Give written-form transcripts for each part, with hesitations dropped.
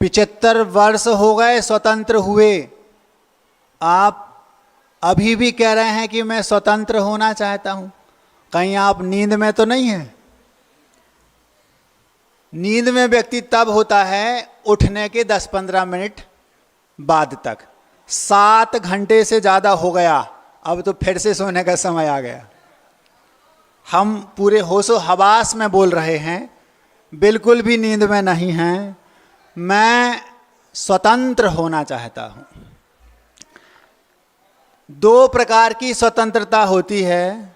75 वर्ष हो गए स्वतंत्र हुए, आप अभी भी कह रहे हैं कि मैं स्वतंत्र होना चाहता हूं। कहीं आप नींद में तो नहीं है? नींद में व्यक्ति तब होता है उठने के 10-15 मिनट बाद तक। 7 घंटे से ज़्यादा हो गया, अब तो फिर से सोने का समय आ गया। हम पूरे होशो हवास में बोल रहे हैं, बिल्कुल भी नींद में नहीं हैं। मैं स्वतंत्र होना चाहता हूँ। 2 प्रकार की स्वतंत्रता होती है,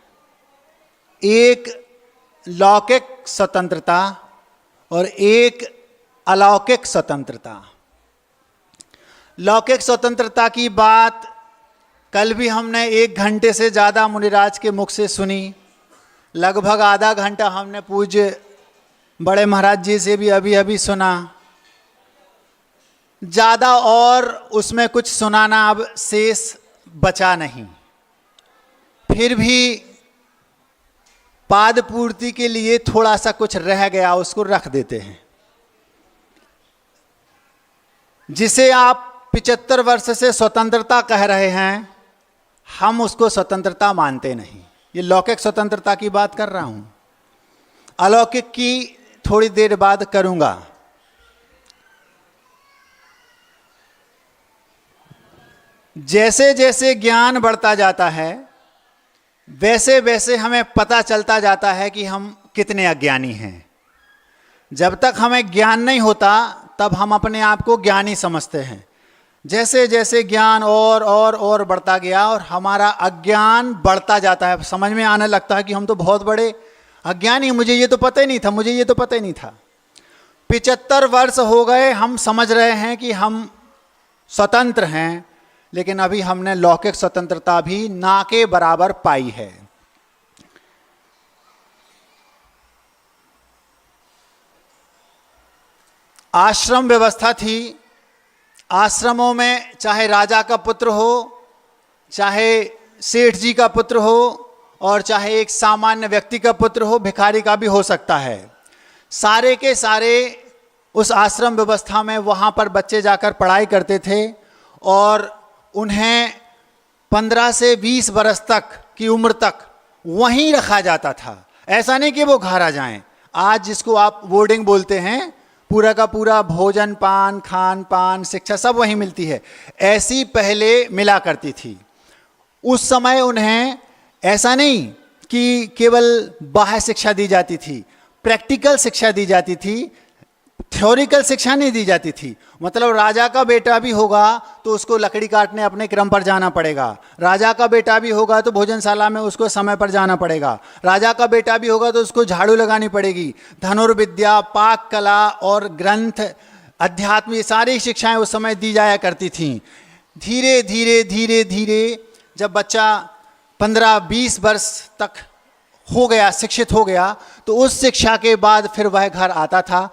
एक लौकिक स्वतंत्रता और एक अलौकिक स्वतंत्रता। लौकिक स्वतंत्रता की बात कल भी हमने 1 घंटे से ज़्यादा मुनिराज के मुख से सुनी। लगभग आधा घंटा हमने पूज्य बड़े महाराज जी से भी अभी अभी सुना। ज़्यादा और उसमें कुछ सुनाना अब शेष बचा नहीं। फिर भी पाद पूर्ति के लिए थोड़ा सा कुछ रह गया, उसको रख देते हैं। जिसे आप 75 वर्ष से स्वतंत्रता कह रहे हैं, हम उसको स्वतंत्रता मानते नहीं। ये लौकिक स्वतंत्रता की बात कर रहा हूं। अलौकिक की थोड़ी देर बाद करूंगा। जैसे जैसे ज्ञान बढ़ता जाता है, वैसे वैसे हमें पता चलता जाता है कि हम कितने अज्ञानी हैं। जब तक हमें ज्ञान नहीं होता तब हम अपने आप को ज्ञानी समझते हैं। जैसे जैसे ज्ञान और बढ़ता गया और हमारा अज्ञान बढ़ता जाता है, समझ में आने लगता है कि हम तो बहुत बड़े अज्ञानी, मुझे ये तो पता ही नहीं था, मुझे ये तो पता ही नहीं था। 75 वर्ष हो गए, हम समझ रहे हैं कि हम स्वतंत्र हैं, लेकिन अभी हमने लौकिक स्वतंत्रता भी ना के बराबर पाई है। आश्रम व्यवस्था थी। आश्रमों में चाहे राजा का पुत्र हो, चाहे सेठ जी का पुत्र हो, और चाहे एक सामान्य व्यक्ति का पुत्र हो, भिखारी का भी हो सकता है। सारे के सारे उस आश्रम व्यवस्था में वहाँ पर बच्चे जाकर पढ़ाई करते थे और उन्हें 15 से 20 बरस तक की उम्र तक वहीं रखा जाता था। ऐसा नहीं कि वो घर आ जाएं। आज जिसको आप बोर्डिंग बोलते हैं, पूरा का पूरा भोजन पान, खान पान, शिक्षा सब वहीं मिलती है। ऐसी पहले मिला करती थी। उस समय उन्हें ऐसा नहीं कि केवल बाह्य शिक्षा दी जाती थी, प्रैक्टिकल शिक्षा दी जाती थी, थ्योरिकल शिक्षा नहीं दी जाती थी। मतलब राजा का बेटा भी होगा तो उसको लकड़ी काटने अपने क्रम पर जाना पड़ेगा। राजा का बेटा भी होगा तो भोजनशाला में उसको समय पर जाना पड़ेगा। राजा का बेटा भी होगा तो उसको झाड़ू लगानी पड़ेगी। धनुर्विद्या, पाक कला और ग्रंथ, अध्यात्म, ये सारी शिक्षाएं उस समय दी जाया करती थीं। धीरे धीरे धीरे धीरे जब बच्चा 15-20 वर्ष तक हो गया, शिक्षित हो गया, तो उस शिक्षा के बाद फिर वह घर आता था।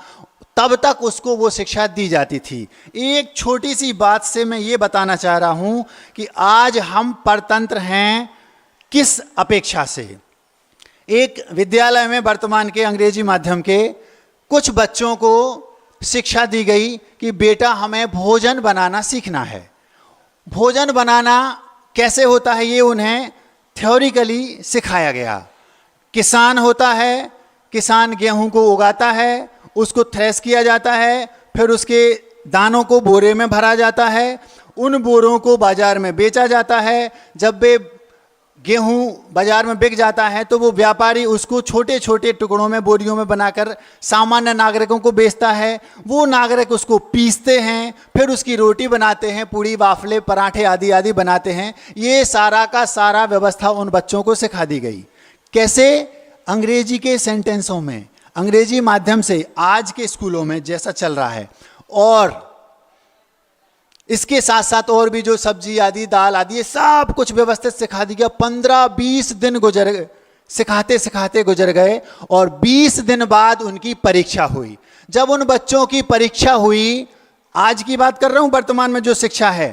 तब तक उसको वो शिक्षा दी जाती थी। एक छोटी सी बात से मैं ये बताना चाह रहा हूं कि आज हम परतंत्र हैं किस अपेक्षा से। एक विद्यालय में वर्तमान के अंग्रेजी माध्यम के कुछ बच्चों को शिक्षा दी गई कि बेटा हमें भोजन बनाना सीखना है। भोजन बनाना कैसे होता है ये उन्हें थ्योरिकली सिखाया गया। किसान होता है, किसान गेहूं को उगाता है, उसको थ्रेश किया जाता है, फिर उसके दानों को बोरे में भरा जाता है, उन बोरों को बाजार में बेचा जाता है। जब वे गेहूं बाजार में बिक जाता है तो वो व्यापारी उसको छोटे छोटे टुकड़ों में, बोरियों में बनाकर सामान्य नागरिकों को बेचता है। वो नागरिक उसको पीसते हैं, फिर उसकी रोटी बनाते हैं, पूड़ी, वाफले, पराठे आदि आदि बनाते हैं। ये सारा का सारा व्यवस्था उन बच्चों को सिखा दी गई। कैसे? अंग्रेजी के सेंटेंसों में, अंग्रेजी माध्यम से आज के स्कूलों में जैसा चल रहा है। और इसके साथ साथ और भी जो सब्जी आदि, दाल आदि, ये सब कुछ व्यवस्थित सिखा दिया। 15-20 दिन गुजर गए, सिखाते सिखाते गुजर गए, और 20 दिन बाद उनकी परीक्षा हुई। जब उन बच्चों की परीक्षा हुई, आज की बात कर रहा हूं, वर्तमान में जो शिक्षा है,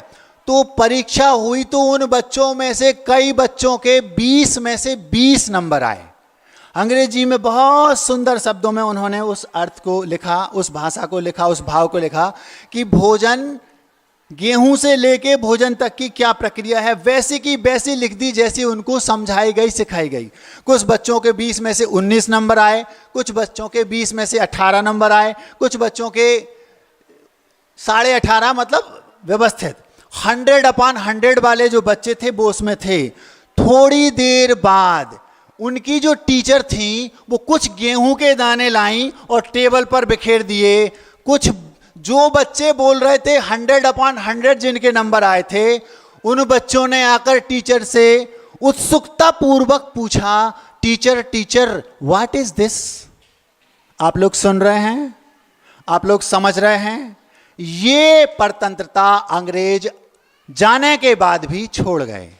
तो परीक्षा हुई तो उन बच्चों में से कई बच्चों के 20 में से 20 नंबर आए। अंग्रेजी में बहुत सुंदर शब्दों में उन्होंने उस अर्थ को लिखा, उस भाषा को लिखा, उस भाव को लिखा कि भोजन, गेहूं से लेके भोजन तक की क्या प्रक्रिया है, वैसी की वैसी लिख दी जैसी उनको समझाई गई, सिखाई गई। कुछ बच्चों के 20 में से 19 नंबर आए, कुछ बच्चों के 20 में से 18 नंबर आए, कुछ बच्चों के 18.5, मतलब व्यवस्थित। 100/100 वाले जो बच्चे थे वो उसमें थे। थोड़ी देर बाद उनकी जो टीचर थी वो कुछ गेहूं के दाने लाई और टेबल पर बिखेर दिए। कुछ जो बच्चे बोल रहे थे 100/100 जिनके नंबर आए थे, उन बच्चों ने आकर टीचर से उत्सुकता पूर्वक पूछा, teacher teacher what is this. आप लोग सुन रहे हैं, आप लोग समझ रहे हैं। ये परतंत्रता अंग्रेज जाने के बाद भी छोड़ गए।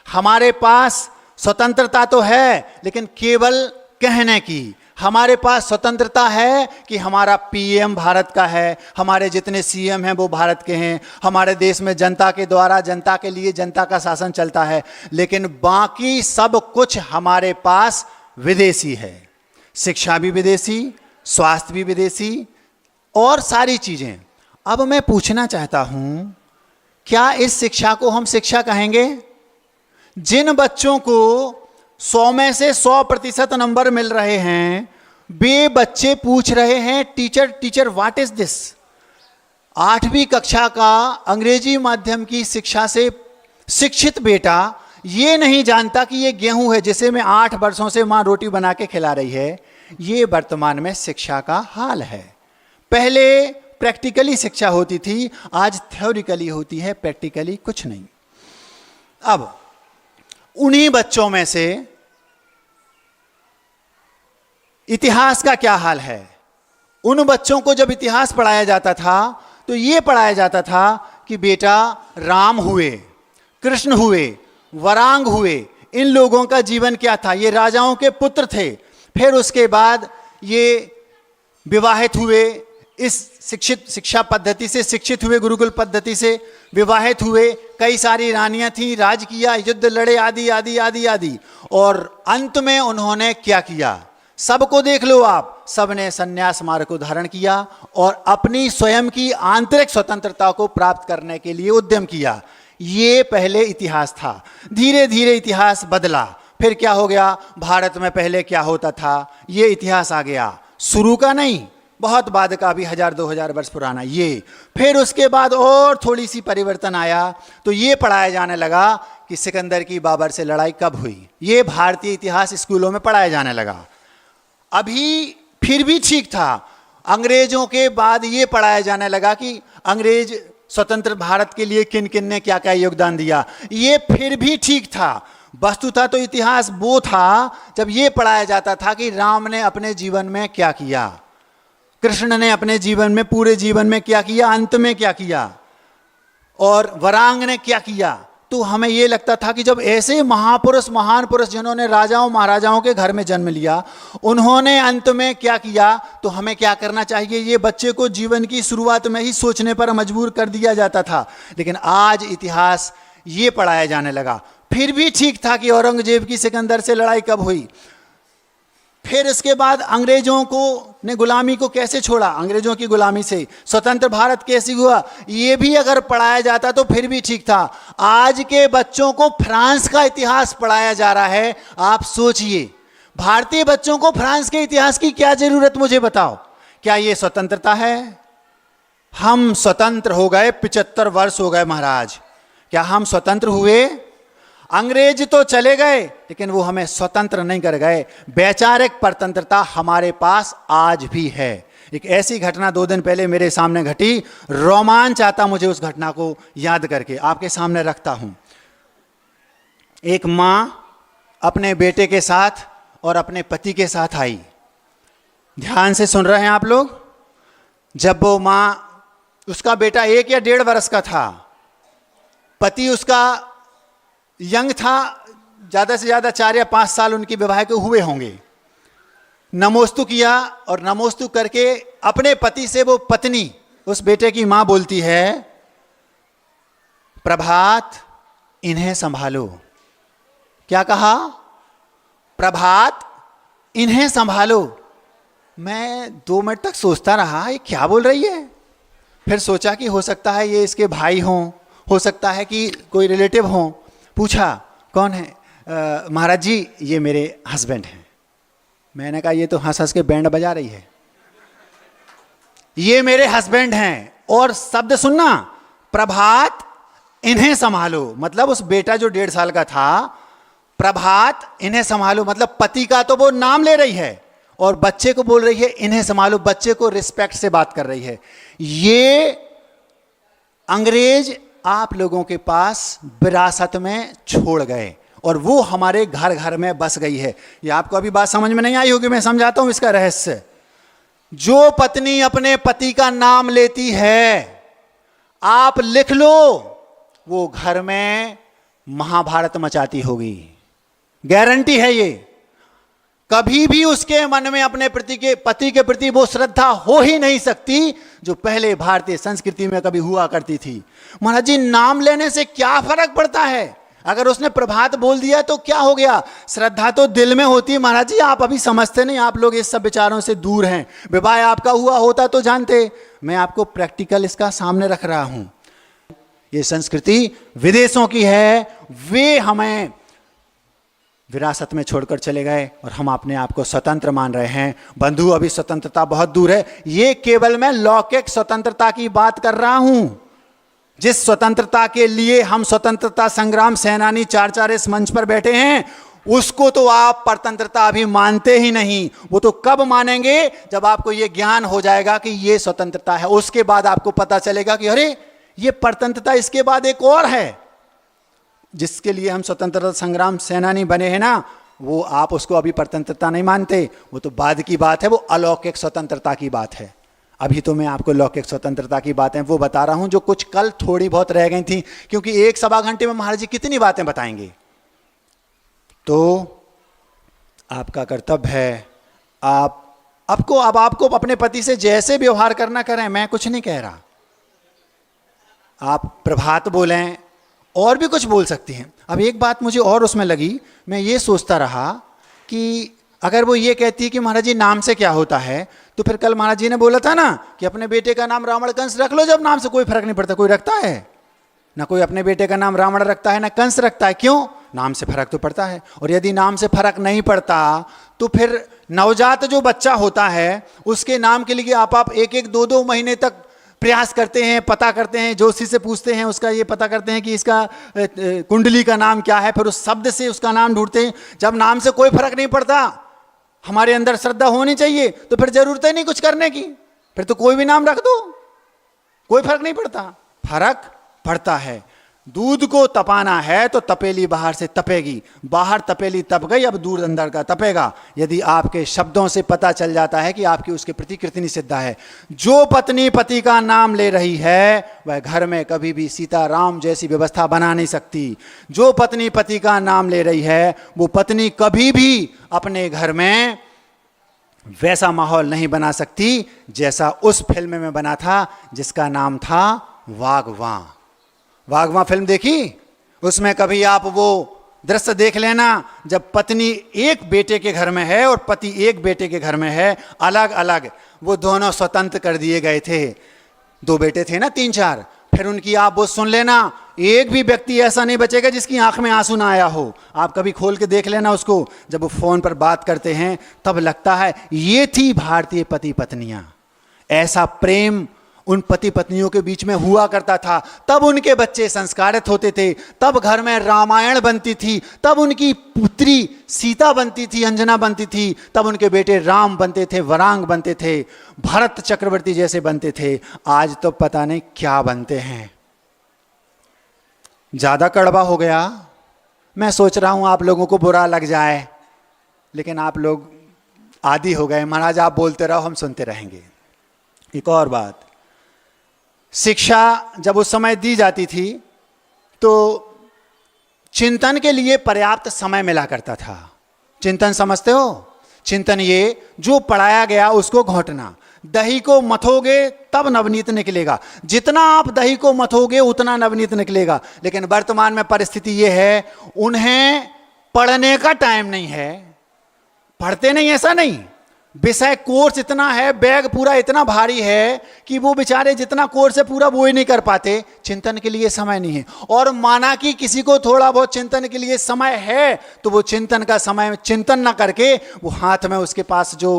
हमारे पास स्वतंत्रता तो है लेकिन केवल कहने की। हमारे पास स्वतंत्रता है कि हमारा पीएम भारत का है, हमारे जितने सीएम हैं वो भारत के हैं, हमारे देश में जनता के द्वारा, जनता के लिए, जनता का शासन चलता है, लेकिन बाकी सब कुछ हमारे पास विदेशी है। शिक्षा भी विदेशी, स्वास्थ्य भी विदेशी और सारी चीजें। अब मैं पूछना चाहता हूं, क्या इस शिक्षा को हम शिक्षा कहेंगे? जिन बच्चों को 100 में से 100% नंबर मिल रहे हैं, वे बच्चे पूछ रहे हैं teacher teacher what is this. 8वीं कक्षा का अंग्रेजी माध्यम की शिक्षा से शिक्षित बेटा ये नहीं जानता कि ये गेहूं है जिसे मैं 8 वर्षों से मां रोटी बना के खिला रही है। ये वर्तमान में शिक्षा का हाल है। पहले प्रैक्टिकली शिक्षा होती थी, आज थ्योरिकली होती है, प्रैक्टिकली कुछ नहीं। अब उन्हीं बच्चों में से इतिहास का क्या हाल है? उन बच्चों को जब इतिहास पढ़ाया जाता था तो यह पढ़ाया जाता था कि बेटा राम हुए, कृष्ण हुए, वरांग हुए, इन लोगों का जीवन क्या था, ये राजाओं के पुत्र थे। फिर उसके बाद ये विवाहित हुए, इस शिक्षा पद्धति से शिक्षित हुए, गुरुकुल पद्धति से विवाहित हुए, कई सारी रानियां थीं, राज किया, युद्ध लड़े, आदि आदि आदि आदि। और अंत में उन्होंने क्या किया? सबको देख लो आप, सबने संन्यास मार्ग को धारण किया और अपनी स्वयं की आंतरिक स्वतंत्रता को प्राप्त करने के लिए उद्यम किया। ये पहले इतिहास था। धीरे धीरे इतिहास बदला। फिर क्या हो गया? भारत में पहले क्या होता था ये इतिहास आ गया। शुरू का नहीं, बहुत बाद का, भी 1000-2000 वर्ष पुराना ये। फिर उसके बाद और थोड़ी सी परिवर्तन आया तो ये पढ़ाया जाने लगा कि सिकंदर की बाबर से लड़ाई कब हुई। ये भारतीय इतिहास स्कूलों में पढ़ाया जाने लगा। अभी फिर भी ठीक था। अंग्रेजों के बाद ये पढ़ाया जाने लगा कि अंग्रेज स्वतंत्र भारत के लिए किन किन ने क्या क्या योगदान दिया। ये फिर भी ठीक था। वस्तुतः तो इतिहास वो था जब ये पढ़ाया जाता था कि राम ने अपने जीवन में क्या किया, कृष्ण ने अपने जीवन में, पूरे जीवन में क्या किया, अंत में क्या किया, और वरांग ने क्या किया। तो हमें यह लगता था कि जब ऐसे महापुरुष, महान पुरुष जिन्होंने राजाओं महाराजाओं के घर में जन्म लिया, उन्होंने अंत में क्या किया, तो हमें क्या करना चाहिए। ये बच्चे को जीवन की शुरुआत में ही सोचने पर मजबूर कर दिया जाता था। लेकिन आज इतिहास ये पढ़ाया जाने लगा। फिर भी ठीक था कि औरंगजेब की सिकंदर से लड़ाई कब हुई। फिर इसके बाद अंग्रेजों को ने गुलामी को कैसे छोड़ा, अंग्रेजों की गुलामी से स्वतंत्र भारत कैसे हुआ, ये भी अगर पढ़ाया जाता तो फिर भी ठीक था। आज के बच्चों को फ्रांस का इतिहास पढ़ाया जा रहा है। आप सोचिए, भारतीय बच्चों को फ्रांस के इतिहास की क्या जरूरत, मुझे बताओ। क्या ये स्वतंत्रता है? हम स्वतंत्र हो गए, 75 वर्ष हो गए महाराज। क्या हम स्वतंत्र हुए? अंग्रेज तो चले गए लेकिन वो हमें स्वतंत्र नहीं कर गए। वैचारिक परतंत्रता हमारे पास आज भी है। एक ऐसी घटना 2 दिन पहले मेरे सामने घटी, रोमांच आता मुझे उस घटना को याद करके आपके सामने रखता हूं। एक मां अपने बेटे के साथ और अपने पति के साथ आई। ध्यान से सुन रहे हैं आप लोग। जब वो मां, उसका बेटा 1 या 1.5 वर्ष का था, पति उसका यंग था, ज़्यादा से ज़्यादा 4 या 5 साल उनके विवाह के हुए होंगे। नमोस्तु किया और नमोस्तु करके अपने पति से वो पत्नी, उस बेटे की मां बोलती है, प्रभात इन्हें संभालो। क्या कहा? प्रभात इन्हें संभालो। मैं 2 मिनट तक सोचता रहा ये क्या बोल रही है। फिर सोचा कि हो सकता है ये इसके भाई हों, हो सकता है कि कोई रिलेटिव हों। पूछा कौन है? महाराज जी ये मेरे हस्बैंड हैं। मैंने कहा ये तो हंस हंस के बैंड बजा रही है। ये मेरे हस्बैंड हैं। और शब्द सुनना, प्रभात इन्हें संभालो, मतलब उस बेटा जो 1.5 साल का था, प्रभात इन्हें संभालो, मतलब पति का तो वो नाम ले रही है और बच्चे को बोल रही है इन्हें संभालो। बच्चे को रिस्पेक्ट से बात कर रही है। ये अंग्रेज आप लोगों के पास विरासत में छोड़ गए और वो हमारे घर घर में बस गई है। ये आपको अभी बात समझ में नहीं आई होगी, मैं समझाता हूं इसका रहस्य। जो पत्नी अपने पति का नाम लेती है, आप लिख लो, वो घर में महाभारत मचाती होगी, गारंटी है ये। कभी भी उसके मन में अपने पति के प्रति वो श्रद्धा हो ही नहीं सकती जो पहले भारतीय संस्कृति में कभी हुआ करती थी। महाराज जी नाम लेने से क्या फर्क पड़ता है? अगर उसने प्रभात बोल दिया तो क्या हो गया? श्रद्धा तो दिल में होती है। महाराज जी आप अभी समझते नहीं, आप लोग इस सब विचारों से दूर हैं। विवाह आपका हुआ होता तो जानते। मैं आपको प्रैक्टिकल इसका सामने रख रहा हूं। ये संस्कृति विदेशों की है, वे हमें विरासत में छोड़कर चले गए और हम अपने आप को स्वतंत्र मान रहे हैं। बंधु अभी स्वतंत्रता बहुत दूर है। ये केवल मैं लौकिक स्वतंत्रता की बात कर रहा हूं। जिस स्वतंत्रता के लिए हम स्वतंत्रता संग्राम सेनानी 4 इस मंच पर बैठे हैं, उसको तो आप परतंत्रता अभी मानते ही नहीं। वो तो कब मानेंगे? जब आपको ये ज्ञान हो जाएगा कि ये स्वतंत्रता है। उसके बाद आपको पता चलेगा कि अरे ये परतंत्रता, इसके बाद एक और है जिसके लिए हम स्वतंत्रता संग्राम सेनानी बने हैं ना, वो आप उसको अभी परतंत्रता नहीं मानते। वो तो बाद की बात है, वो अलौकिक स्वतंत्रता की बात है। अभी तो मैं आपको लौकिक स्वतंत्रता की बातें वो बता रहा हूं जो कुछ कल थोड़ी बहुत रह गई थी, क्योंकि 1-1.25 घंटे में महाराज जी कितनी बातें बताएंगे। तो आपका कर्तव्य है, अब आपको अपने पति से जैसे व्यवहार करना करें, मैं कुछ नहीं कह रहा। आप प्रभात बोलें और भी कुछ बोल सकती हैं। अब एक बात मुझे और उसमें लगी, मैं ये सोचता रहा कि अगर वो ये कहती है कि महाराज जी नाम से क्या होता है, तो फिर कल महाराज जी ने बोला था ना कि अपने बेटे का नाम रावण कंस रख लो। जब नाम से कोई फर्क नहीं पड़ता। कोई रखता है ना, कोई अपने बेटे का नाम रावण रखता है ना कंस रखता है। क्यों? नाम से फर्क तो पड़ता है। और यदि नाम से फर्क नहीं पड़ता तो फिर नवजात जो बच्चा होता है उसके नाम के लिए आप 1-1, 2-2 महीने तक प्रयास करते हैं, पता करते हैं, जोशी से पूछते हैं, उसका ये पता करते हैं कि इसका कुंडली का नाम क्या है, फिर उस शब्द से उसका नाम ढूंढते हैं। जब नाम से कोई फर्क नहीं पड़ता, हमारे अंदर श्रद्धा होनी चाहिए, तो फिर जरूरत ही नहीं कुछ करने की। फिर तो कोई भी नाम रख दो, कोई फर्क नहीं पड़ता। फर्क पड़ता है। दूध को तपाना है तो तपेली बाहर से तपेगी, बाहर तपेली तप गई, अब दूध अंदर का तपेगा। यदि आपके शब्दों से पता चल जाता है कि आपकी उसके प्रति कितनी श्रद्धा है। जो पत्नी पति का नाम ले रही है वह घर में कभी भी सीताराम जैसी व्यवस्था बना नहीं सकती। जो पत्नी पति का नाम ले रही है वो पत्नी कभी भी अपने घर में वैसा माहौल नहीं बना सकती जैसा उस फिल्म में बना था जिसका नाम था वागवां। वागवां फिल्म देखी? उसमें कभी आप वो दृश्य देख लेना जब पत्नी एक बेटे के घर में है और पति एक बेटे के घर में है, अलग अलग। वो दोनों स्वतंत्र कर दिए गए थे। 2 बेटे थे ना, 3-4। फिर उनकी आप वो सुन लेना, एक भी व्यक्ति ऐसा नहीं बचेगा जिसकी आंख में आंसू ना आया हो। आप कभी खोल के देख लेना उसको। जब वो फोन पर बात करते हैं तब लगता है ये थी भारतीय पति पत्नियां। ऐसा प्रेम उन पति पत्नियों के बीच में हुआ करता था। तब उनके बच्चे संस्कारित होते थे, तब घर में रामायण बनती थी, तब उनकी पुत्री सीता बनती थी, अंजना बनती थी, तब उनके बेटे राम बनते थे, वरांग बनते थे, भरत चक्रवर्ती जैसे बनते थे। आज तो पता नहीं क्या बनते हैं। ज्यादा कड़वा हो गया। मैं सोच रहा हूं आप लोगों को बुरा लग जाए, लेकिन आप लोग आदी हो गए। महाराज आप बोलते रहो, हम सुनते रहेंगे। एक और बात, शिक्षा जब उस समय दी जाती थी तो चिंतन के लिए पर्याप्त समय मिला करता था। चिंतन समझते हो? चिंतन ये जो पढ़ाया गया उसको घोंटना। दही को मथोगे तब नवनीत निकलेगा। जितना आप दही को मथोगे उतना नवनीत निकलेगा। लेकिन वर्तमान में परिस्थिति ये है, उन्हें पढ़ने का टाइम नहीं है, पढ़ते नहीं, ऐसा नहीं, विषय कोर्स इतना है, बैग पूरा इतना भारी है कि वो बेचारे जितना कोर्स है पूरा वो ही नहीं कर पाते, चिंतन के लिए समय नहीं है। और माना कि किसी को थोड़ा बहुत चिंतन के लिए समय है, तो वो चिंतन का समय चिंतन ना करके वो हाथ में उसके पास जो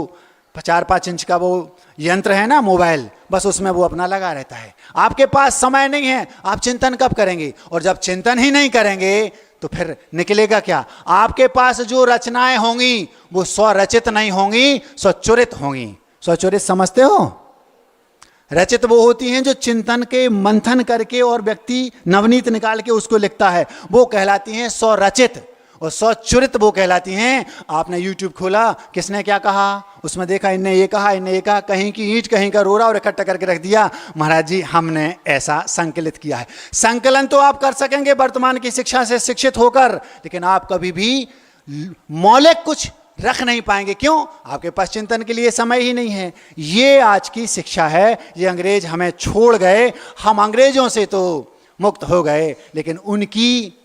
4-5 इंच का वो यंत्र है ना, मोबाइल, बस उसमें वो अपना लगा रहता है। आपके पास समय नहीं है, आप चिंतन कब करेंगे? और जब चिंतन ही नहीं करेंगे तो फिर निकलेगा क्या? आपके पास जो रचनाएं होंगी वो स्वरचित नहीं होंगी, स्वचरित होंगी। स्वचरित समझते हो? रचित वो होती हैं जो चिंतन के मंथन करके और व्यक्ति नवनीत निकाल के उसको लिखता है, वो कहलाती हैं स्वरचित। और स्वचरित वो कहलाती हैं, आपने यूट्यूब खोला, किसने क्या कहा, उसमें देखा, इनने ये कहा, इनने ये कहा, कहीं की ईंट कहीं का रोड़ा और इकट्ठा करके रख दिया, महाराज जी हमने ऐसा संकलित किया है। संकलन तो आप कर सकेंगे वर्तमान की शिक्षा से शिक्षित होकर, लेकिन आप कभी भी मौलिक कुछ रख नहीं पाएंगे। क्यों? आपके पास चिंतन के लिए समय ही नहीं है। ये आज की शिक्षा है, ये अंग्रेज हमें छोड़ गए। हम अंग्रेजों से तो मुक्त हो गए, लेकिन उनकी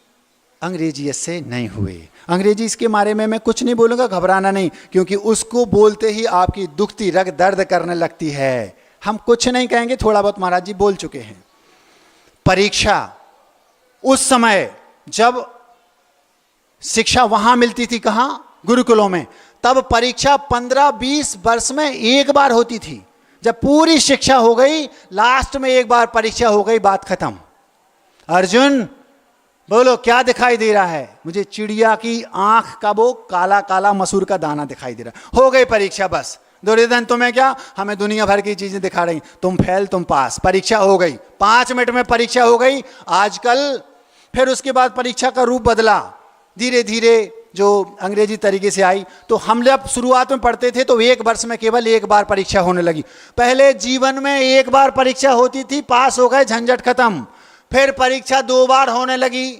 अंग्रेजियत से नहीं हुए। अंग्रेजी इसके बारे में मैं कुछ नहीं बोलूँगा, घबराना नहीं, क्योंकि उसको बोलते ही आपकी दुखती रग दर्द करने लगती है। हम कुछ नहीं कहेंगे, थोड़ा बहुत महाराज जी बोल चुके हैं। परीक्षा, उस समय जब शिक्षा वहाँ मिलती थी, कहाँ? गुरुकुलों में, तब परीक्षा 15-20 वर्ष में एक बार होती थी। जब पूरी शिक्षा हो गई, लास्ट में एक बार परीक्षा हो गई, बात खत्म। अर्जुन बोलो क्या दिखाई दे रहा है? मुझे चिड़िया की आंख का वो काला काला मसूर का दाना दिखाई दे रहा है। हो गई परीक्षा, बस। दुर्योधन तुम्हें क्या, हमें दुनिया भर की चीजें दिखा रही, तुम फेल तुम पास, परीक्षा हो गई, 5 मिनट में परीक्षा हो गई। आजकल फिर उसके बाद परीक्षा का रूप बदला, धीरे धीरे जो अंग्रेजी तरीके से आई। तो हम जब शुरुआत में पढ़ते थे तो 1 वर्ष में केवल 1 बार परीक्षा होने लगी। पहले जीवन में 1 बार परीक्षा होती थी, पास हो गए, झंझट खत्म। फिर परीक्षा 2 बार होने लगी,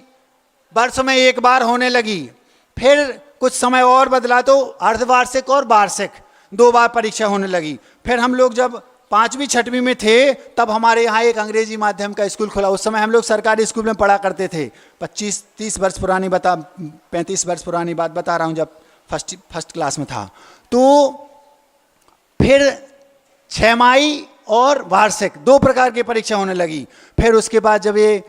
वर्ष में 1 बार होने लगी। फिर कुछ समय और बदला तो अर्धवार्षिक और वार्षिक 2 बार परीक्षा होने लगी। फिर हम लोग जब 5वीं 6वीं में थे, तब हमारे यहाँ एक अंग्रेजी माध्यम का स्कूल खुला। उस समय हम लोग सरकारी स्कूल में पढ़ा करते थे। 25-30 वर्ष पुरानी 35 वर्ष पुरानी बात बता रहा हूँ, जब फर्स्ट क्लास में था। तो फिर 6माही और वार्षिक 2 प्रकार की परीक्षा होने लगी। फिर उसके बाद जब ये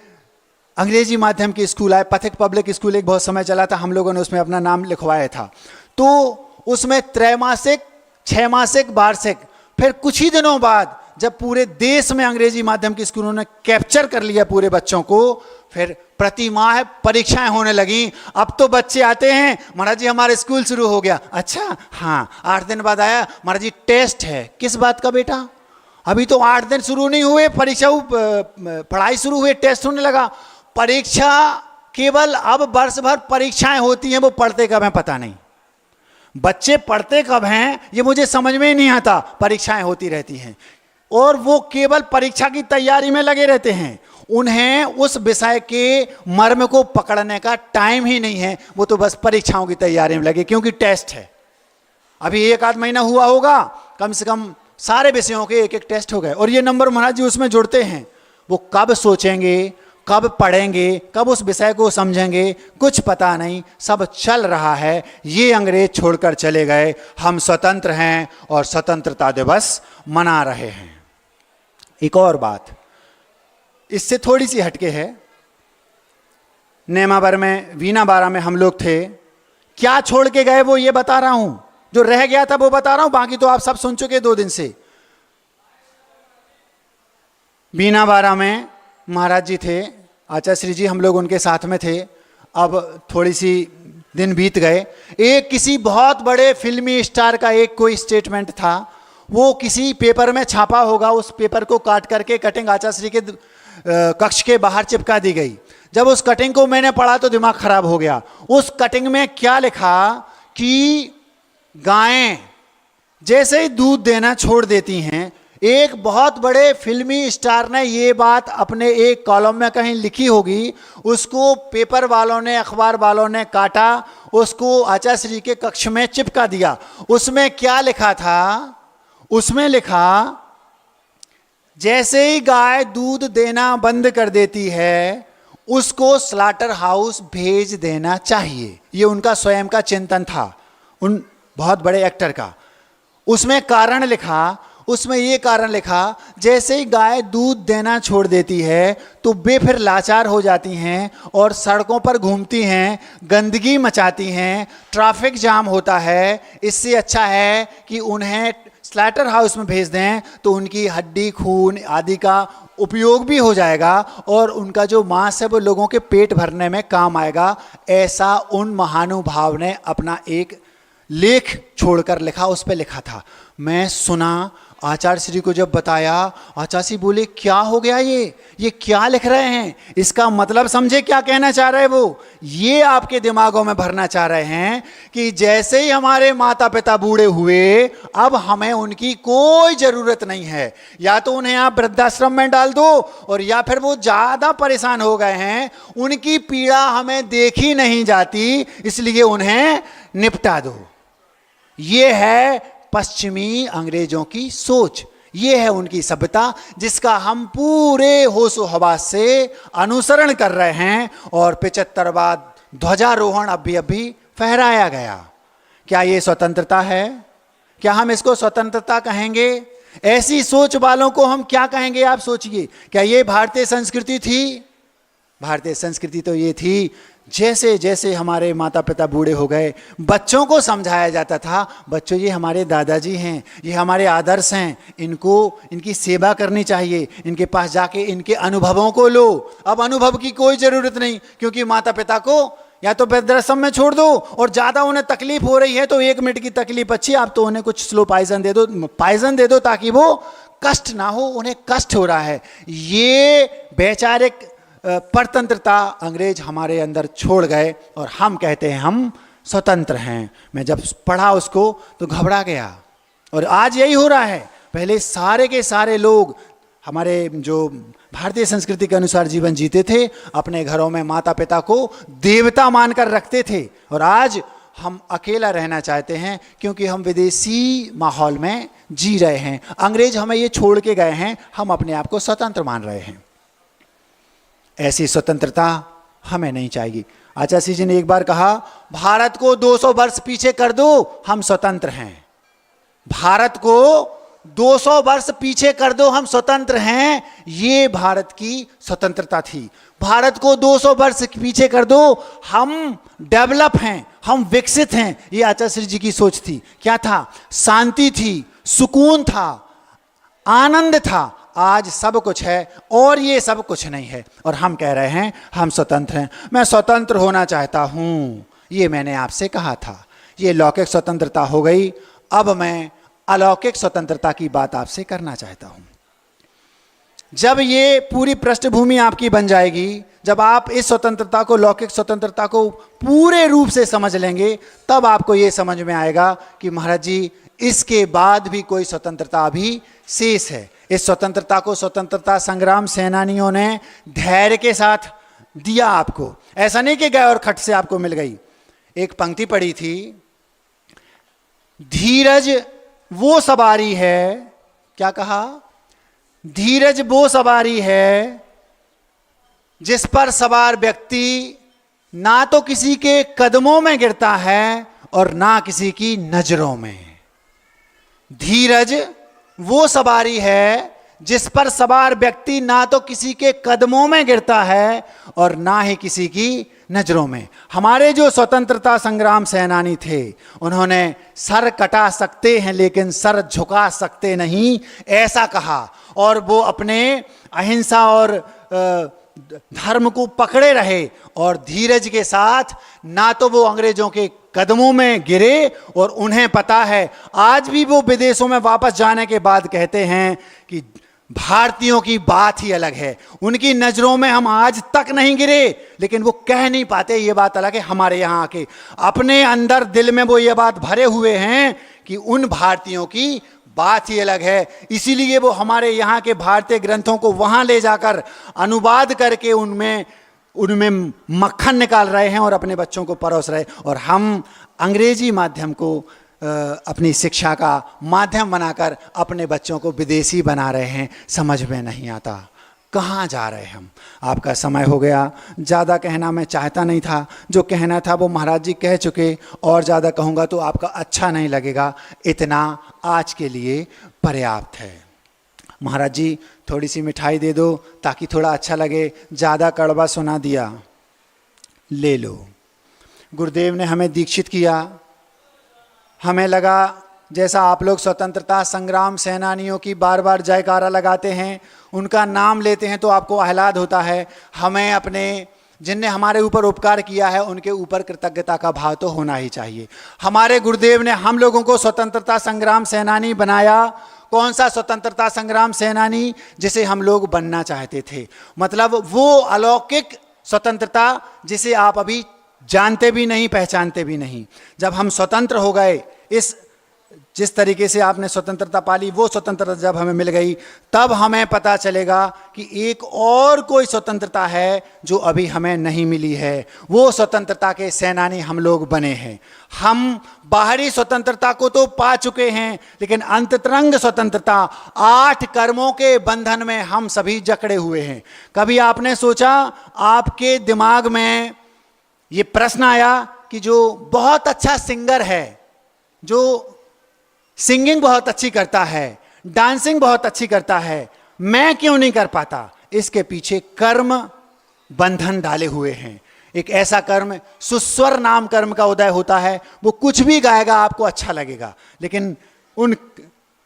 अंग्रेजी माध्यम के स्कूल आए, पथिक पब्लिक स्कूल एक बहुत समय चला था, हम लोगों ने उसमें अपना नाम लिखवाया था। तो उसमें त्रैमासिक, 6मासिक, वार्षिक। फिर कुछ ही दिनों बाद जब पूरे देश में अंग्रेजी माध्यम के स्कूलों ने कैप्चर कर लिया पूरे बच्चों को, फिर प्रति माह परीक्षाएं होने लगी। अब तो बच्चे आते हैं, महाराज जी हमारे स्कूल शुरू हो गया। अच्छा, हाँ। 8 दिन बाद आया, महाराज जी टेस्ट है। किस बात का बेटा? अभी तो 8 दिन शुरू नहीं हुए, परीक्षा पढ़ाई शुरू हुई, टेस्ट होने लगा। परीक्षा केवल अब वर्ष भर परीक्षाएं होती हैं, वो पढ़ते कब हैं पता नहीं। बच्चे पढ़ते कब हैं ये मुझे समझ में ही नहीं आता। परीक्षाएं होती रहती हैं और वो केवल परीक्षा की तैयारी में लगे रहते हैं। उन्हें उस विषय के मर्म को पकड़ने का टाइम ही नहीं है, वो तो बस परीक्षाओं की तैयारी में लगे, क्योंकि टेस्ट है। अभी 1-8 महीना हुआ होगा, कम से कम सारे विषयों के 1-1 टेस्ट हो गए, और ये नंबर महाराज जी उसमें जुड़ते हैं। वो कब सोचेंगे, कब पढ़ेंगे, कब उस विषय को समझेंगे, कुछ पता नहीं। सब चल रहा है, ये अंग्रेज छोड़कर चले गए। हम स्वतंत्र हैं और स्वतंत्रता दिवस मना रहे हैं। एक और बात इससे थोड़ी सी हटके है। नेमावर में, वीना बारा में हम लोग थे। क्या छोड़ के गए वो ये बता रहा हूं, जो रह गया था वो बता रहा हूं, बाकी तो आप सब सुन चुके 2 दिन से। वीना बारा में महाराज जी थे, आचार्य श्री जी, हम लोग उनके साथ में थे। अब थोड़ी सी दिन बीत गए। एक किसी बहुत बड़े फिल्मी स्टार का एक कोई स्टेटमेंट था, वो किसी पेपर में छापा होगा। उस पेपर को काट करके कटिंग आचार्य श्री के कक्ष के बाहर चिपका दी गई। जब उस कटिंग को मैंने पढ़ा तो दिमाग खराब हो गया। उस कटिंग में क्या लिखा कि गायें जैसे ही दूध देना छोड़ देती हैं, एक बहुत बड़े फिल्मी स्टार ने ये बात अपने एक कॉलम में कहीं लिखी होगी, उसको पेपर वालों ने, अखबार वालों ने काटा, उसको आचार्य श्री के कक्ष में चिपका दिया। उसमें क्या लिखा था? उसमें लिखा, जैसे ही गाय दूध देना बंद कर देती है उसको स्लाटर हाउस भेज देना चाहिए। ये उनका स्वयं का चिंतन था। बहुत बड़े एक्टर का। उसमें कारण लिखा, उसमें ये कारण लिखा, जैसे ही गाय दूध देना छोड़ देती है तो वे फिर लाचार हो जाती हैं और सड़कों पर घूमती हैं, गंदगी मचाती हैं, ट्रैफिक जाम होता है। इससे अच्छा है कि उन्हें स्लैटर हाउस में भेज दें तो उनकी हड्डी, खून आदि का उपयोग भी हो जाएगा और उनका जो मांस है वो लोगों के पेट भरने में काम आएगा। ऐसा उन महानुभाव ने अपना एक लेख छोड़कर लिखा, उस पर लिखा था। मैं सुना, आचार्य श्री को जब बताया, आचार्य श्री बोले क्या हो गया, ये क्या लिख रहे हैं, इसका मतलब समझे क्या कहना चाह रहे हैं वो। ये आपके दिमागों में भरना चाह रहे हैं कि जैसे ही हमारे माता पिता बूढ़े हुए, अब हमें उनकी कोई जरूरत नहीं है, या तो उन्हें आप वृद्धाश्रम में डाल दो, और या फिर वो ज्यादा परेशान हो गए हैं, उनकी पीड़ा हमें देखी नहीं जाती, इसलिए उन्हें निपटा दो। ये है पश्चिमी अंग्रेजों की सोच, ये है उनकी सभ्यता जिसका हम पूरे होशो हवास से अनुसरण कर रहे हैं। और 75 बाद ध्वजारोहण अभी फहराया गया। क्या ये स्वतंत्रता है? क्या हम इसको स्वतंत्रता कहेंगे? ऐसी सोच वालों को हम क्या कहेंगे, आप सोचिए। क्या ये भारतीय संस्कृति थी? भारतीय संस्कृति तो ये थी, जैसे जैसे हमारे माता पिता बूढ़े हो गए, बच्चों को समझाया जाता था, बच्चों ये हमारे दादाजी हैं, ये हमारे आदर्श हैं, इनकी सेवा करनी चाहिए, इनके पास जाके इनके अनुभवों को लो। अब अनुभव की कोई ज़रूरत नहीं, क्योंकि माता पिता को या तो वृद्धाश्रम में छोड़ दो, और ज़्यादा उन्हें तकलीफ हो रही है तो 1 मिनट की तकलीफ अच्छी, आप तो उन्हें कुछ स्लो पॉइजन दे दो ताकि वो कष्ट ना हो, उन्हें कष्ट हो रहा है। ये वैचारिक परतंत्रता अंग्रेज हमारे अंदर छोड़ गए और हम कहते हैं हम स्वतंत्र हैं। मैं जब पढ़ा उसको तो घबरा गया, और आज यही हो रहा है। पहले सारे के सारे लोग हमारे जो भारतीय संस्कृति के अनुसार जीवन जीते थे, अपने घरों में माता पिता को देवता मानकर रखते थे, और आज हम अकेला रहना चाहते हैं क्योंकि हम विदेशी माहौल में जी रहे हैं। अंग्रेज हमें ये छोड़ के गए हैं, हम अपने आप को स्वतंत्र मान रहे हैं। ऐसी स्वतंत्रता हमें नहीं चाहिए। आचार्य जी ने एक बार कहा, भारत को 200 वर्ष पीछे कर दो, हम स्वतंत्र हैं। भारत को 200 वर्ष पीछे कर दो, हम स्वतंत्र हैं। ये भारत की स्वतंत्रता थी। भारत को 200 वर्ष पीछे कर दो, हम डेवलप हैं, हम विकसित हैं। ये आचार्य जी की सोच थी। क्या था? शांति थी, सुकून था, आनंद था। आज सब कुछ है और ये सब कुछ नहीं है, और हम कह रहे हैं हम स्वतंत्र हैं। मैं स्वतंत्र होना चाहता हूं, ये मैंने आपसे कहा था। ये लौकिक स्वतंत्रता हो गई। अब मैं अलौकिक स्वतंत्रता की बात आपसे करना चाहता हूं। जब ये पूरी पृष्ठभूमि आपकी बन जाएगी, जब आप इस स्वतंत्रता को, लौकिक स्वतंत्रता को पूरे रूप से समझ लेंगे, तब आपको ये समझ में आएगा कि महाराज जी, इसके बाद भी कोई स्वतंत्रता अभी शेष है। इस स्वतंत्रता को स्वतंत्रता संग्राम सेनानियों ने धैर्य के साथ दिया आपको। ऐसा नहीं कि गए और खट से आपको मिल गई। एक पंक्ति पढ़ी थी, धीरज वो सवारी है, क्या कहा? धीरज वो सवारी है जिस पर सवार व्यक्ति ना तो किसी के कदमों में गिरता है और ना किसी की नजरों में। धीरज वो सवारी है जिस पर सवार व्यक्ति ना तो किसी के कदमों में गिरता है और ना ही किसी की नजरों में। हमारे जो स्वतंत्रता संग्राम सेनानी थे, उन्होंने सर कटा सकते हैं लेकिन सर झुका सकते नहीं, ऐसा कहा। और वो अपने अहिंसा और धर्म को पकड़े रहे और धीरज के साथ ना तो वो अंग्रेजों के कदमों में गिरे, और उन्हें पता है, आज भी वो विदेशों में वापस जाने के बाद कहते हैं कि भारतीयों की बात ही अलग है। उनकी नजरों में हम आज तक नहीं गिरे, लेकिन वो कह नहीं पाते, ये बात अलग है। हमारे यहाँ आके अपने अंदर दिल में वो ये बात भरे हुए हैं कि उन भारतीयों की बात ही अलग है। इसीलिए वो हमारे यहाँ के भारतीय ग्रंथों को वहाँ ले जाकर अनुवाद करके उनमें मक्खन निकाल रहे हैं और अपने बच्चों को परोस रहे। और हम अंग्रेजी माध्यम को अपनी शिक्षा का माध्यम बनाकर अपने बच्चों को विदेशी बना रहे हैं। समझ में नहीं आता, कहाँ जा रहे हम। आपका समय हो गया, ज़्यादा कहना मैं चाहता नहीं था, जो कहना था वो महाराज जी कह चुके, और ज़्यादा कहूँगा तो आपका अच्छा नहीं लगेगा, इतना आज के लिए पर्याप्त है। महाराज जी थोड़ी सी मिठाई दे दो ताकि थोड़ा अच्छा लगे, ज़्यादा कड़वा सुना दिया, ले लो। गुरुदेव ने हमें दीक्षित किया, हमें लगा जैसा आप लोग स्वतंत्रता संग्राम सेनानियों की बार बार जयकारा लगाते हैं, उनका नाम लेते हैं तो आपको आह्लाद होता है, हमें अपने जिनने हमारे ऊपर उपकार किया है उनके ऊपर कृतज्ञता का भाव तो होना ही चाहिए। हमारे गुरुदेव ने हम लोगों को स्वतंत्रता संग्राम सेनानी बनाया। कौन सा स्वतंत्रता संग्राम सेनानी? जिसे हम लोग बनना चाहते थे, मतलब वो अलौकिक स्वतंत्रता जिसे आप अभी जानते भी नहीं, पहचानते भी नहीं। जब हम स्वतंत्र हो गए, इस जिस तरीके से आपने स्वतंत्रता पाली, वो स्वतंत्रता जब हमें मिल गई, तब हमें पता चलेगा कि एक और कोई स्वतंत्रता है जो अभी हमें नहीं मिली है। वो स्वतंत्रता के सेनानी हम लोग बने हैं। हम बाहरी स्वतंत्रता को तो पा चुके हैं, लेकिन अंतरंग स्वतंत्रता, 8 कर्मों के बंधन में हम सभी जकड़े हुए हैं। कभी आपने सोचा, आपके दिमाग में ये प्रश्न आया कि जो बहुत अच्छा सिंगर है, जो सिंगिंग बहुत अच्छी करता है, डांसिंग बहुत अच्छी करता है, मैं क्यों नहीं कर पाता? इसके पीछे कर्म बंधन डाले हुए हैं। एक ऐसा कर्म, सुस्वर नाम कर्म का उदय होता है, वो कुछ भी गाएगा आपको अच्छा लगेगा, लेकिन उन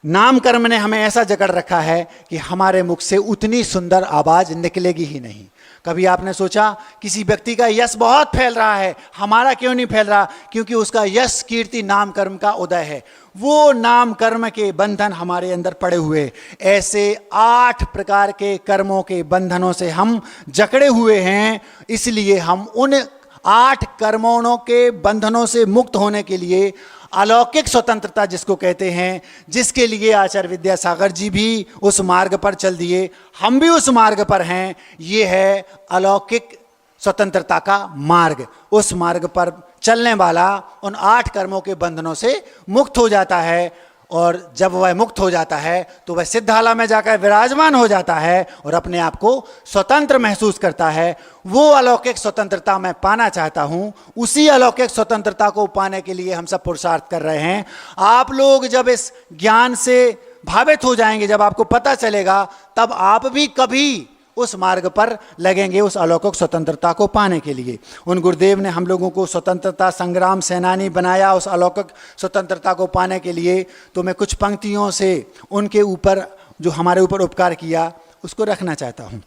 नाम कर्म ने हमें ऐसा जकड़ रखा है कि हमारे मुख से उतनी सुंदर आवाज निकलेगी ही नहीं। कभी आपने सोचा किसी व्यक्ति का यश बहुत फैल रहा है, हमारा क्यों नहीं फैल रहा? क्योंकि उसका यश कीर्ति नाम कर्म का उदय है। वो नाम कर्म के बंधन हमारे अंदर पड़े हुए, ऐसे 8 प्रकार के कर्मों के बंधनों से हम जकड़े हुए हैं। इसलिए हम उन 8 कर्मों के बंधनों से मुक्त होने के लिए अलौकिक स्वतंत्रता जिसको कहते हैं, जिसके लिए आचार्य विद्यासागर जी भी उस मार्ग पर चल दिए, हम भी उस मार्ग पर हैं। ये है अलौकिक स्वतंत्रता का मार्ग। उस मार्ग पर चलने वाला उन 8 कर्मों के बंधनों से मुक्त हो जाता है, और जब वह मुक्त हो जाता है तो वह सिद्धाला में जाकर विराजमान हो जाता है और अपने आप को स्वतंत्र महसूस करता है। वो अलौकिक स्वतंत्रता मैं पाना चाहता हूँ। उसी अलौकिक स्वतंत्रता को पाने के लिए हम सब पुरुषार्थ कर रहे हैं। आप लोग जब इस ज्ञान से भावित हो जाएंगे, जब आपको पता चलेगा, तब आप भी कभी उस मार्ग पर लगेंगे उस अलौकिक स्वतंत्रता को पाने के लिए। उन गुरुदेव ने हम लोगों को स्वतंत्रता संग्राम सेनानी बनाया उस अलौकिक स्वतंत्रता को पाने के लिए। तो मैं कुछ पंक्तियों से उनके ऊपर जो हमारे ऊपर उपकार किया उसको रखना चाहता हूँ।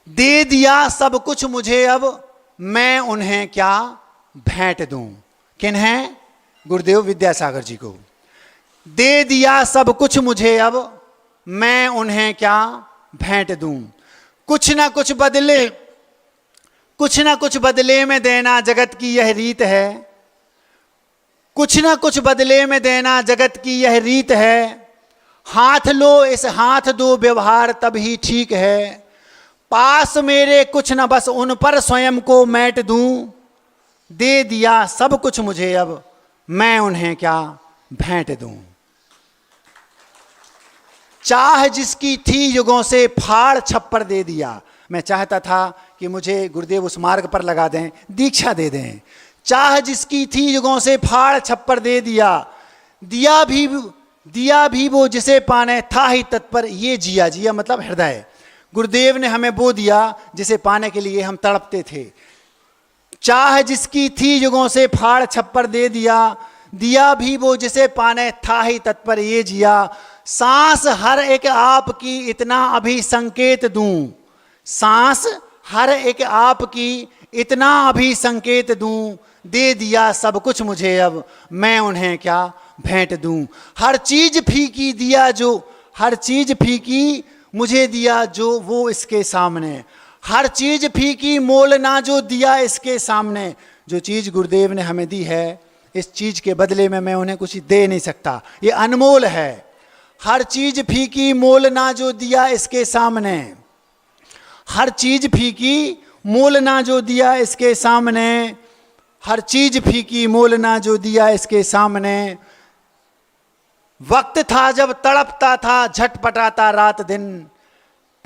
दे दिया सब कुछ मुझे, अब मैं उन्हें क्या भेंट दूं। किन्हें? गुरुदेव विद्यासागर जी को। दे दिया सब कुछ मुझे, अब मैं उन्हें क्या भेंट दूं। कुछ ना कुछ बदले, कुछ ना कुछ बदले में देना जगत की यह रीत है। कुछ ना कुछ बदले में देना जगत की यह रीत है। हाथ लो इस हाथ दो व्यवहार तब ही ठीक है। पास मेरे कुछ न बस उन पर स्वयं को मैट दूं। दे दिया सब कुछ मुझे, अब मैं उन्हें क्या भेंट दूं। चाह जिसकी थी युगों से फाड़ छप्पर दे दिया। मैं चाहता था कि मुझे गुरुदेव उस मार्ग पर लगा दें, दीक्षा दे दें। चाह जिसकी थी युगों से फाड़ छप्पर दे दिया। दिया भी वो जिसे पाने था ही तत्पर ये जिया। जिया मतलब हृदय। गुरुदेव ने हमें वो दिया जिसे पाने के लिए हम तड़पते थे। चाह जिसकी थी युगों से फाड़ छप्पर दे दिया। दिया भी वो जिसे पाने था ही तत्पर ये जिया। सांस हर एक आपकी इतना अभी संकेत दूं। सांस हर एक आपकी इतना अभी संकेत दूं। दे दिया सब कुछ मुझे, अब मैं उन्हें क्या भेंट दूं। हर चीज फीकी दिया जो, हर चीज फीकी मुझे दिया जो वो इसके सामने। हर चीज फीकी मोल ना जो दिया इसके सामने। जो चीज गुरुदेव ने हमें दी है, इस चीज के बदले में मैं उन्हें कुछ दे नहीं सकता, ये अनमोल है। हर चीज फीकी मोल ना जो दिया इसके सामने। हर चीज फीकी मोल ना जो दिया इसके सामने। हर चीज फीकी मोल ना जो दिया इसके सामने। वक्त था जब तड़पता था झटपटाता रात दिन।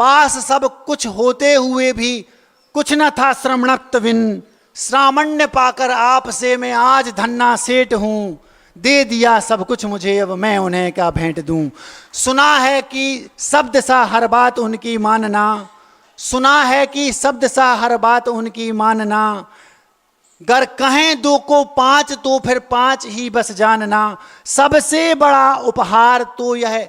पास सब कुछ होते हुए भी कुछ न था श्रमणत्व बिन, श्रामण्य पाकर आपसे मैं आज धन्ना सेठ हूं, दे दिया सब कुछ मुझे अब मैं उन्हें क्या भेंट दूं। सुना है कि शब्द सा हर बात उनकी मानना, सुना है कि शब्द सा हर बात उनकी मानना, गर कहें दो को पांच तो फिर पांच ही बस जानना। सबसे बड़ा उपहार तो यह,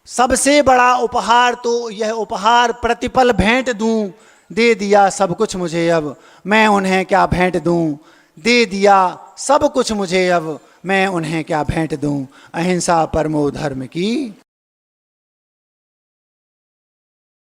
सबसे बड़ा उपहार तो यह उपहार प्रतिपल भेंट दूं, दे दिया सब कुछ मुझे अब मैं उन्हें क्या भेंट दूं, दे दिया सब कुछ मुझे अब मैं उन्हें क्या भेंट दूं। अहिंसा परमो धर्म की।